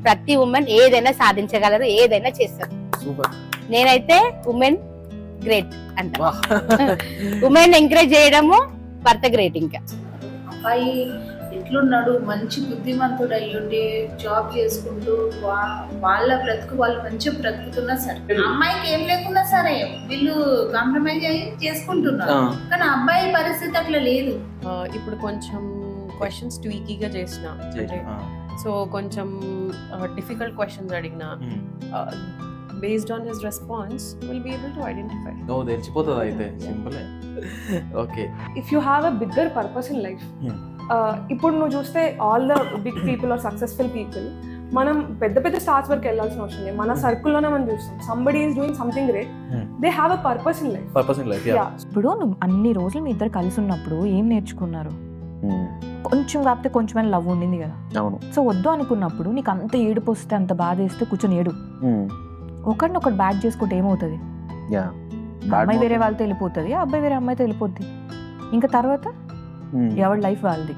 ప్రతి ఉమెన్ ఏదైనా సాధించగలరు, ఏదైనా చేస్తారు. సూపర్. నేనైతే ఉమెన్ గ్రేట్ అంట. ఉమెన్ ఎంకరేజ్ చేయడము భర్త గ్రేట్. ఇంకా అబ్బాయి ఎట్లున్నాడు, మంచి బుద్ధిమంతుడు అయ్యుండి జాబ్ చేసుకుంటూ వాళ్ళ బ్రతుకు వాళ్ళు మంచిగా బ్రతుకుతున్నా సరే, అమ్మాయికి ఏం లేకున్నా సరే వీళ్ళు కాంప్రమైజ్ అయ్యి చేసుకుంటున్నారు. కానీ అబ్బాయి పరిస్థితి అట్లా లేదు. ఇప్పుడు కొంచెం క్వశ్చన్స్ ట్వీకీగా చేసిన, సో కొంచెం డిఫికల్ట్ క్వశ్చన్స్ అడిగిన, based on his response we'll be able to identify. ఓ తెలిసిపోతుంది అయితే, simple. Okay. If you have a bigger purpose in life, ఇప్పుడు నువ్వు చూస్తే all the big people are successful people, మనం పెద్ద పెద్ద స్టార్స్ వరకు వెళ్ళాల్సిన అవసరం లేదు. మన సర్కిల్లోనే మనం చూస్తాం somebody is doing something great, they have a purpose in life. ఇప్పుడు నువ్వు అన్ని రోజులు మీ ఇద్దరు కలిసి ఉన్నప్పుడు ఏం నేర్చుకున్నారు? కొంచెం కాకపోతే కొంచెం లవ్ ఉండింది కదా. సో వద్దు అనుకున్నప్పుడు నీకు అంత ఏడుపు వస్తే, అంత బాధ వేస్తే కూర్చొని ఏడు. ఒకరినొకటి బ్యాడ్ చేసుకుంటే ఏమవుతుంది? అమ్మాయి వేరే వాళ్ళతో వెళ్ళిపోతుంది, అబ్బాయి వేరే అమ్మాయితో వెళ్ళిపోద్ది. ఇంకా తర్వాత ఎవరి లైఫ్ వాళ్ళది.